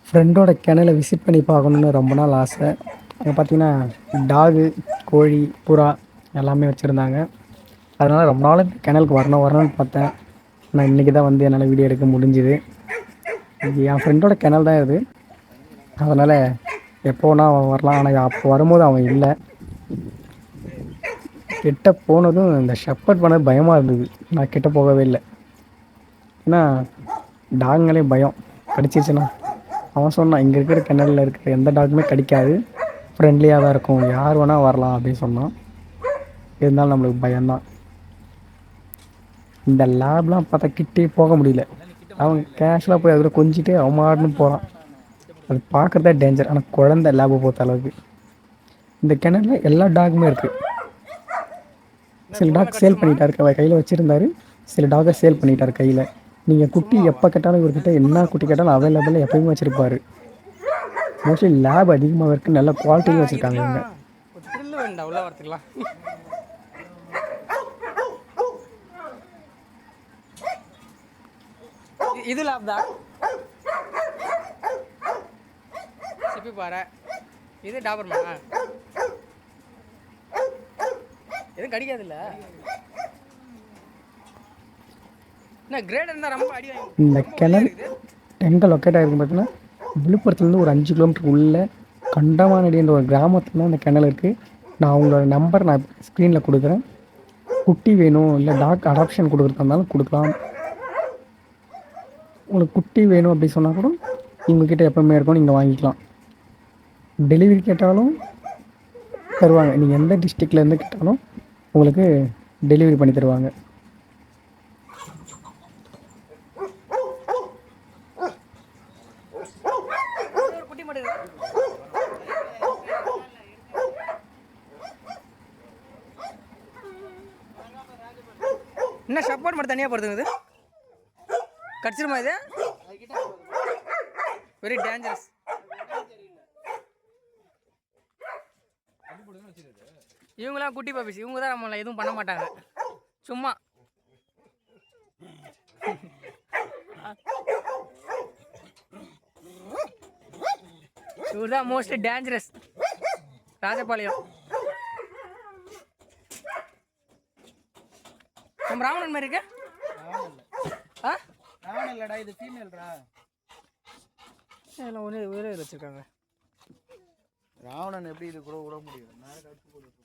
ஃப்ரெண்டோட கிணலை விசிட் பண்ணி பார்க்கணுன்னு ரொம்ப நாள் ஆசை. அங்கே பார்த்தீங்கன்னா டாகு, கோழி, புறா எல்லாமே வச்சுருந்தாங்க. அதனால் ரொம்ப நாள் கிணலுக்கு வரணும் வரணும்னு பார்த்தேன். நான் இன்றைக்கி தான் வந்து என்னால் வீடியோ எடுக்க முடிஞ்சுது. இது என் ஃப்ரெண்டோட கிணல் தான் இது. அதனால் எப்போனா அவன் வரலாம். ஆனால் அப்போ வரும்போது அவன் இல்லை. கிட்ட போனதும் இந்த ஷெப்பர்ட் பண்ண பயமாக இருந்தது. நான் கிட்ட போகவே இல்லை. ஏன்னா டாகுங்களே பயம், கடிச்சிருச்சுன்னா. அவன் சொன்னான் இங்கே இருக்கிற கிணலில் இருக்கிற எந்த டாக்குமே கடிக்காது, ஃப்ரெண்ட்லியாக தான் இருக்கும், யார் வேணால் வரலாம் அப்படின்னு சொன்னான். இருந்தாலும் நம்மளுக்கு பயம்தான். இந்த லேப்லாம் பார்த்தா கிட்டே போக முடியல. அவன் கேஷுவலாக போய் அதில் கொஞ்சிட்டு அவன் ஆடுன்னு போகிறான். அது பார்க்குறதே டேஞ்சர். ஆனால் குழந்தை லேபை பொறுத்த அளவுக்கு. இந்த கிணறுல எல்லா டாகுமே இருக்குது. சில டாக் சேல் பண்ணிட்டாரு, கையில் வச்சுருந்தாரு. சில டாகை சேல் பண்ணிட்டார் கையில். நீங்கள் குட்டி எப்போ கேட்டாலும் இவர்கிட்ட என்ன குட்டி கேட்டாலும் அவைலபிள் எப்பயுமே வச்சுருப்பார். மோஸ்ட்லி லேப் அதிகமாக இருக்குது, நல்ல குவாலிட்டியும் வச்சுருக்காங்க இங்கே. இது லேப் தான். சிப்பி பாரு. இது டாபர்மா. எதுவும் கடிக்காதுல்ல. என்ன கிரேட் இருந்தால் ரொம்ப அடி வாங்கி. இந்த கிணறு எங்கே லொக்கேட் ஆகிருக்கும் பார்த்தீங்கன்னா விழுப்புரத்துலேருந்து ஒரு 5 கிலோமீட்டர் உள்ள கண்டமானடின்ற ஒரு கிராமத்தில் தான் இந்த கிணல் இருக்குது. நான் அவங்களோட நம்பர் நான் ஸ்க்ரீனில் கொடுக்குறேன். குட்டி வேணும் இல்லை டாக் அடாப்ஷன் கொடுக்குறதா இருந்தாலும் கொடுக்கலாம். உங்களுக்கு குட்டி வேணும் அப்படி சொன்னால் கூட உங்கள்கிட்ட எப்போவுமே இருக்கும், நீங்கள் வாங்கிக்கலாம். டெலிவரி கேட்டாலும் தருவாங்க. நீங்கள் எந்த டிஸ்ட்ரிக்ட்லேருந்து கேட்டாலும் உங்களுக்கு டெலிவரி பண்ணி தருவாங்க. என்ன ஷப்பாட் மட்டும் தனியாக படுத்துங்குது, கடிச்சிருமா இது? Very dangerous. இவங்களாம் குட்டி பாபிஸ், இவங்க தான் நம்மளை எதுவும் பண்ண மாட்டாங்க, சும்மா. இவர் தான் மோஸ்ட்லி டேஞ்சரஸ். ராஜபாளையம் நம்ம ராவணன் மாதிரி இருக்கு. ராவணன் இல்லடா, இது ஃபீமேல்ரா. எல்லாம் ஒரே வச்சிருக்காங்க. ராவணன் எப்படி இது கூட விட முடியும்? நான் கடிச்சு போட்டு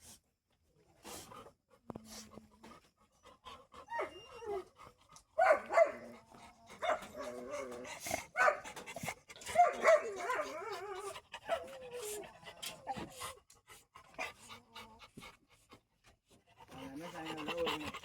என்ன